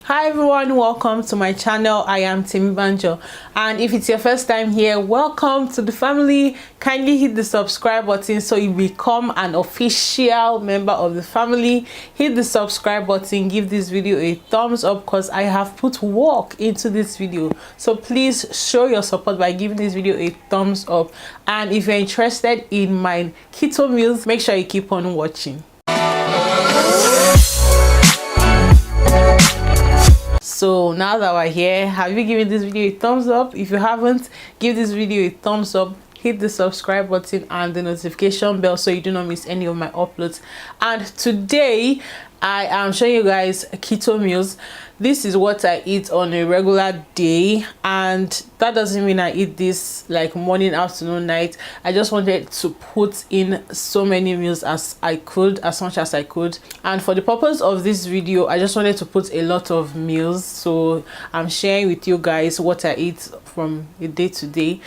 Hi everyone, welcome to my channel. I am temmybanjo, and if it's your first time here, welcome to the family. Kindly hit the subscribe button so you become an official member of the family. Hit the subscribe button, give this video a thumbs up because I have put work into this video, so please show your support by giving this video a thumbs up. And if you're interested in my keto meals, make sure you keep on watching. So now that we're here, have you given this video a thumbs up? If you haven't, give this video a thumbs up, hit the subscribe button and the notification bell so you do not miss any of my uploads. And today I am showing you guys keto meals. This is what I eat on a regular day, and that doesn't mean I eat this like morning, afternoon, night. I just wanted to put in so many meals as I could, as much as I could. And for the purpose of this video, I just wanted to put a lot of meals, so I'm sharing with you guys what I eat from a day to day.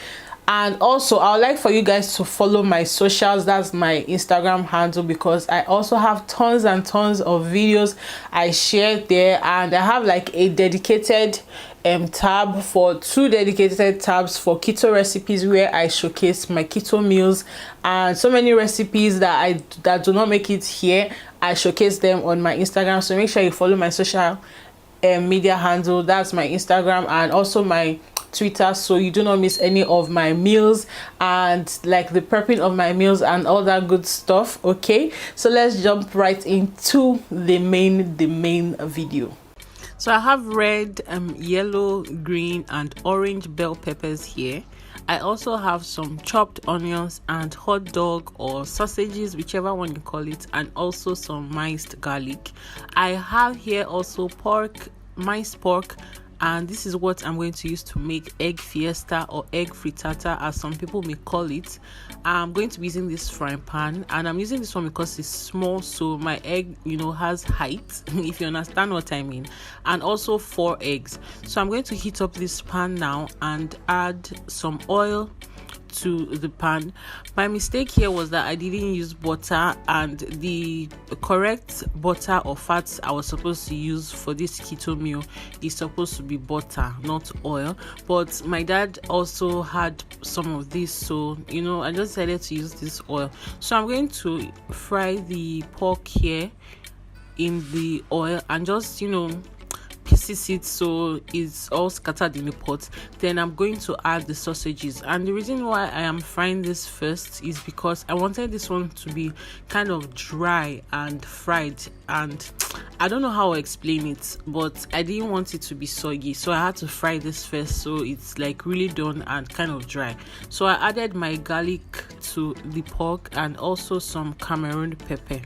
And also I would like for you guys to follow my socials. That's my Instagram handle, because I also have tons and tons of videos I share there, and I have like a dedicated tab for two dedicated tabs for keto recipes where I showcase my keto meals, and so many recipes that do not make it here, I showcase them on my Instagram. So make sure you follow my social media handle. That's my Instagram and also my Twitter, so you do not miss any of my meals and like the prepping of my meals and all that good stuff. Okay, so let's jump right into the main video. So I have red, yellow, green and orange bell peppers here. I also have some chopped onions and hot dog or sausages, whichever one you call it, and also some minced garlic. I have here also pork, minced pork, and this is what I'm going to use to make egg fiesta or egg frittata, as some people may call it. I'm going to be using this frying pan, and I'm using this one because it's small, so my egg, has height if you understand what I mean, and also 4 eggs. So I'm going to heat up this pan now and add some oil to the pan. My mistake here was that I didn't use butter, and the correct butter or fats I was supposed to use for this keto meal is supposed to be butter, not oil. But my dad also had some of this, so I just decided to use this oil. So I'm going to fry the pork here in the oil and just pieces it so it's all scattered in the pot. Then I'm going to add the sausages, and the reason why I am frying this first is because I wanted this one to be kind of dry and fried, and I don't know how I explain it, but I didn't want it to be soggy, so I had to fry this first so it's like really done and kind of dry. So I added my garlic to the pork and also some Cameroon pepper.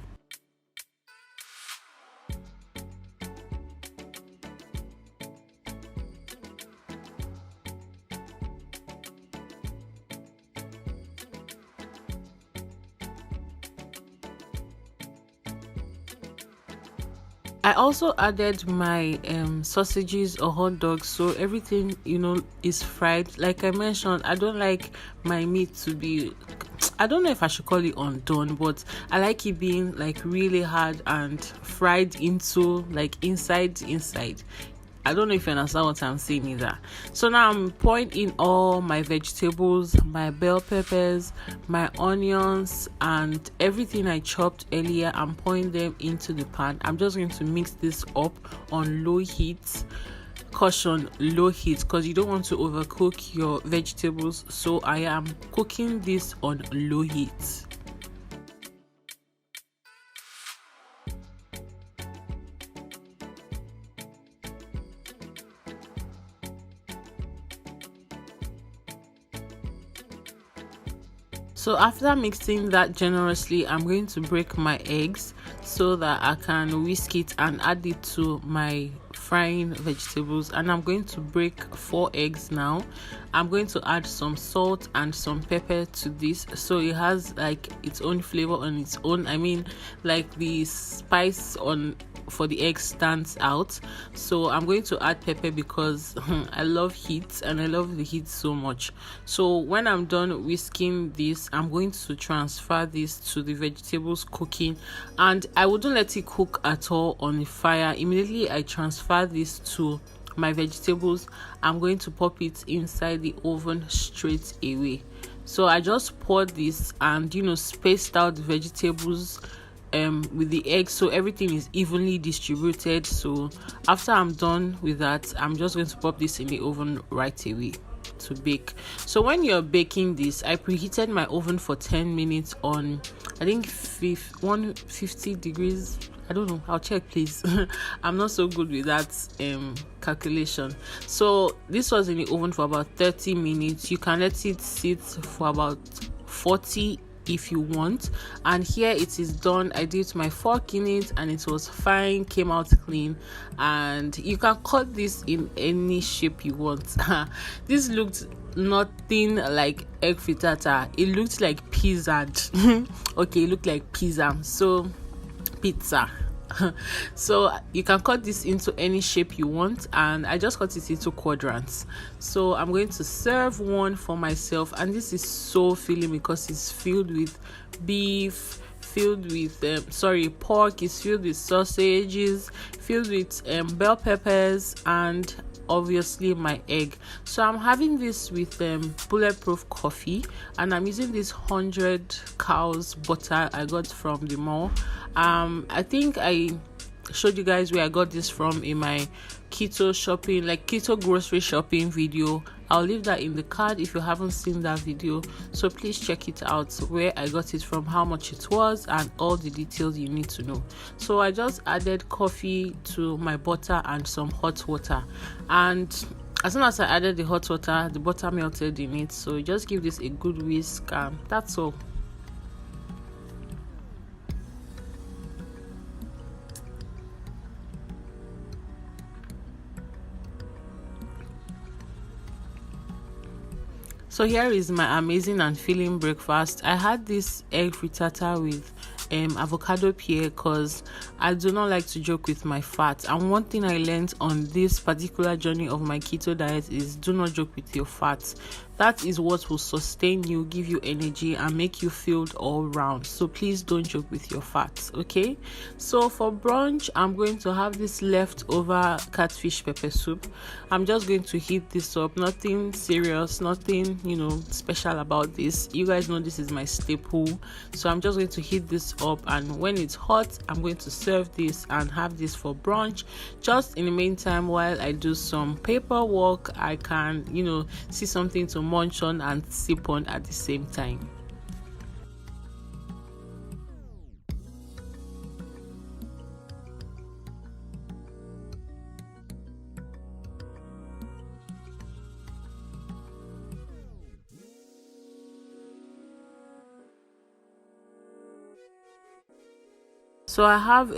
I also added my sausages or hot dogs, so everything is fried. Like I mentioned, I don't like my meat to be, I don't know if I should call it undone, but I like it being like really hard and fried into like inside. I don't know if you understand what I'm saying either. So now I'm pouring in all my vegetables, my bell peppers, my onions, and everything I chopped earlier. I'm pouring them into the pan. I'm just going to mix this up on low heat. Caution, low heat, because you don't want to overcook your vegetables. So I am cooking this on low heat. So after mixing that generously, I'm going to break my eggs so that I can whisk it and add it to my frying vegetables. And I'm going to break 4 eggs now. I'm going to add some salt and some pepper to this, so it has like its own flavor on its own. I mean, like the spice on for the egg stands out. So I'm going to add pepper because I love heat and I love the heat so much. So when I'm done whisking this, I'm going to transfer this to the vegetables cooking, and I wouldn't let it cook at all on the fire. Immediately I transfer this to my vegetables, I'm going to pop it inside the oven straight away. So I just poured this and spaced out the vegetables with the egg, so everything is evenly distributed. So after I'm done with that, I'm just going to pop this in the oven right away to bake. So when you're baking this, I preheated my oven for 10 minutes on, I think 150 degrees. I don't know, I'll check please. I'm not so good with that calculation. So this was in the oven for about 30 minutes. You can let it sit for about 40 if you want, and here it is done. I did my fork in it and it was fine, came out clean, and you can cut this in any shape you want. This looked nothing like egg frittata, it looked like pizza. Okay, it looked like pizza, so pizza. So you can cut this into any shape you want, and I just cut it into quadrants. So I'm going to serve one for myself, and this is so filling because it's filled with beef, filled with pork, is filled with sausages, filled with bell peppers, and obviously my egg. So I'm having this with bulletproof coffee, and I'm using this 100 cows butter I got from the mall. I think I showed you guys where I got this from in my keto shopping, like keto grocery shopping video. I'll leave that in the card if you haven't seen that video, so please check it out, where I got it from, how much it was, and all the details you need to know. So I just added coffee to my butter and some hot water, and as soon as I added the hot water, the butter melted in it. So just give this a good whisk, and that's all. So here is my amazing and filling breakfast. I had this egg frittata with avocado pear because I do not like to joke with my fat. And one thing I learned on this particular journey of my keto diet is do not joke with your fat. That is what will sustain you, give you energy, and make you filled all round. So please don't joke with your fat, okay? So for brunch, I'm going to have this leftover catfish pepper soup. I'm just going to heat this up. Nothing serious, nothing, special about this. You guys know this is my staple. So I'm just going to heat this up, and when it's hot, I'm going to serve this and have this for brunch. Just in the meantime, while I do some paperwork, I can, see something to munch on and sip on at the same time. So I have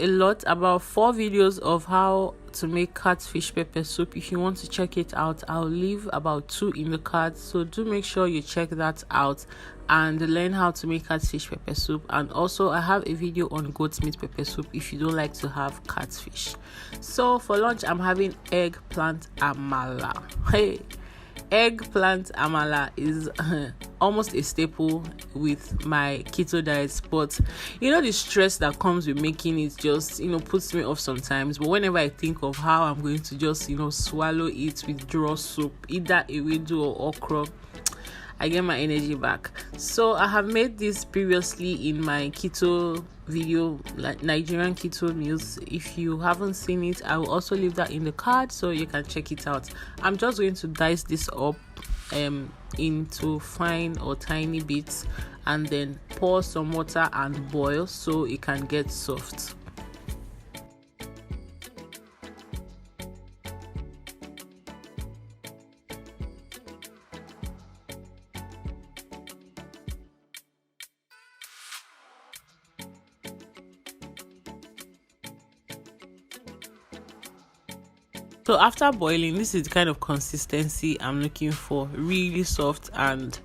about 4 videos of how to make catfish pepper soup. If you want to check it out, I'll leave about 2 in the card, so do make sure you check that out and learn how to make catfish pepper soup. And also I have a video on goat meat pepper soup if you don't like to have catfish. So for lunch, I'm having eggplant amala. Hey, eggplant amala is almost a staple with my keto diet, but the stress that comes with making it just puts me off sometimes. But whenever I think of how I'm going to just swallow it with draw soup, either ewedu or okra, I get my energy back. So I have made this previously in my keto video, like Nigerian keto meals. If you haven't seen it, I will also leave that in the card so you can check it out. I'm just going to dice this up into fine or tiny bits, and then pour some water and boil so it can get soft. So after boiling, this is the kind of consistency I'm looking for, really soft and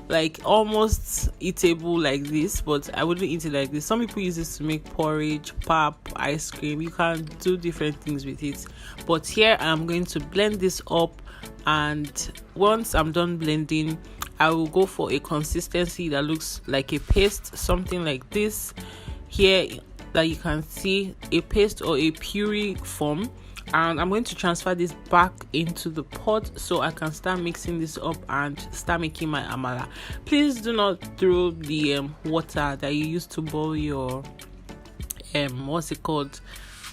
like almost eatable like this, but I wouldn't eat it like this. Some people use this to make porridge, pap, ice cream. You can do different things with it, but here I'm going to blend this up, and once I'm done blending, I will go for a consistency that looks like a paste, something like this here, that you can see, a paste or a puree form. And I'm going to transfer this back into the pot so I can start mixing this up and start making my amala. Please do not throw the water that you used to boil your what's it called,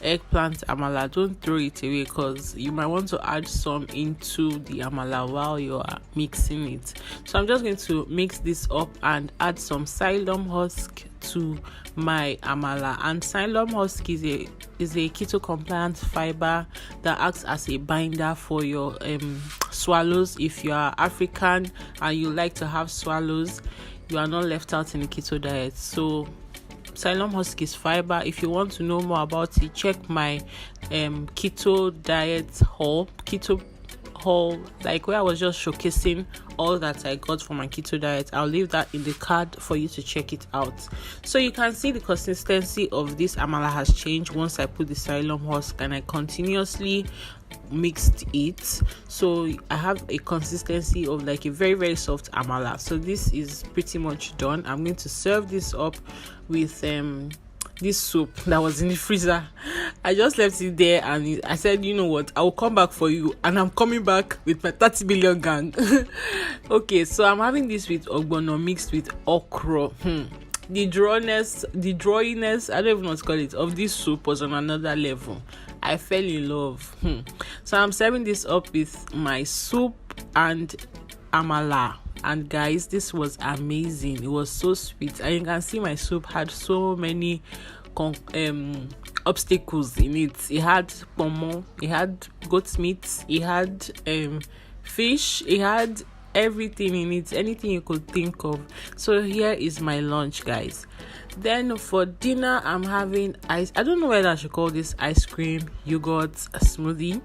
eggplant amala. Don't throw it away, because you might want to add some into the amala while you are mixing it. So I'm just going to mix this up and add some psyllium husk to my amala. And psyllium husk is a keto compliant fiber that acts as a binder for your swallows. If you are African and you like to have swallows, you are not left out in the keto diet. So psyllium husk is fiber. If you want to know more about it, check my keto diet haul, like where I was just showcasing all that I got for my keto diet. I'll leave that in the card for you to check it out. So you can see the consistency of this amala has changed once I put the psyllium husk and I continuously mixed it. So I have a consistency of like a very, very soft amala. So this is pretty much done. I'm going to serve this up with this soup that was in the freezer. I just left it there, and I said, you know what, I will come back for you, and I'm coming back with my 30 billion gang. Okay, so I'm having this with ogbono mixed with okra. The drawiness, I don't even know what to call it, of this soup was on another level. I fell in love. So I'm serving this up with my soup and amala. And guys, this was amazing. It was so sweet, and you can see my soup had so many obstacles in it. It had pomo, it had goat meat, it had fish, it had everything in it, anything you could think of. So here is my lunch, guys. Then for dinner, I'm having I don't know whether I should call this ice cream yogurt smoothie.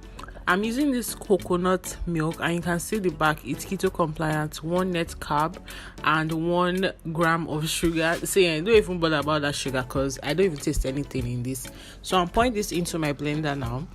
I'm using this coconut milk, and you can see the back, it's keto compliant, 1 net carb and 1 gram of sugar. So yeah, don't even bother about that sugar, because I don't even taste anything in this. So I'm pouring this into my blender now.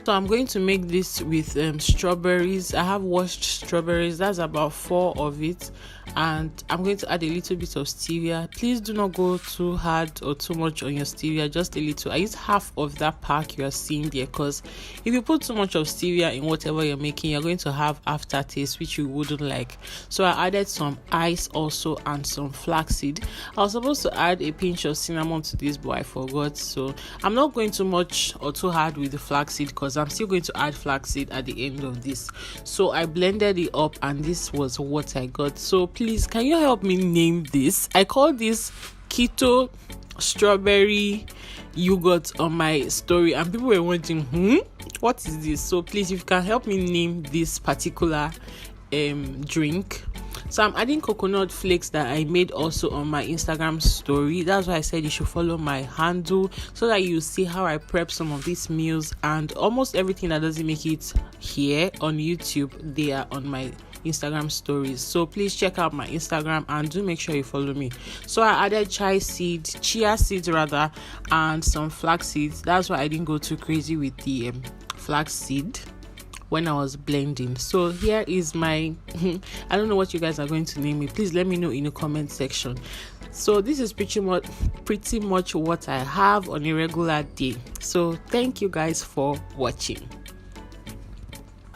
So I'm going to make this with strawberries. I have washed strawberries, that's about 4 of it, and I'm going to add a little bit of stevia. Please do not go too hard or too much on your stevia, just a little. I use half of that pack you are seeing there, because if you put too much of stevia in whatever you're making, you're going to have aftertaste which you wouldn't like. So I added some ice also and some flaxseed. I was supposed to add a pinch of cinnamon to this, but I forgot. So I'm not going too much or too hard with the flaxseed, because I'm still going to add flaxseed at the end of this. So I blended it up, and this was what I got. So please, can you help me name this? I call this keto strawberry yogurt on my story, and people were wondering, what is this? So please, if you can help me name this particular drink. So I'm adding coconut flakes that I made also on my Instagram story. That's why I said you should follow my handle, so that you see how I prep some of these meals, and almost everything that doesn't make it here on YouTube, they are on my Instagram stories. So please check out my Instagram and do make sure you follow me. So I added chia seeds and some flax seeds. That's why I didn't go too crazy with the flax seed when I was blending. So here is my I don't know what you guys are going to name it. Please let me know in the comment section. So this is pretty much what I have on a regular day. So thank you guys for watching.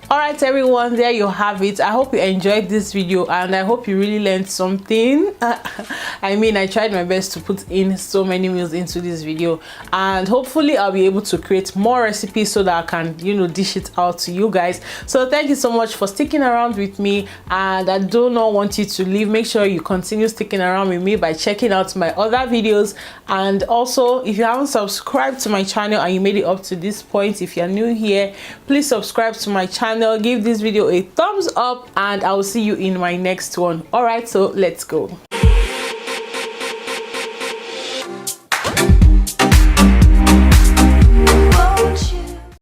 All right, everyone, there you have it. I hope you enjoyed this video, and I hope you really learned something. I mean, I tried my best to put in so many meals into this video, and hopefully I'll be able to create more recipes so that I can, dish it out to you guys. So thank you so much for sticking around with me, and I do not want you to leave. Make sure you continue sticking around with me by checking out my other videos. And also, if you haven't subscribed to my channel and you made it up to this point, if you're new here, please subscribe to my channel, give this video a thumbs up, and I will see you in my next one. All right, so let's go.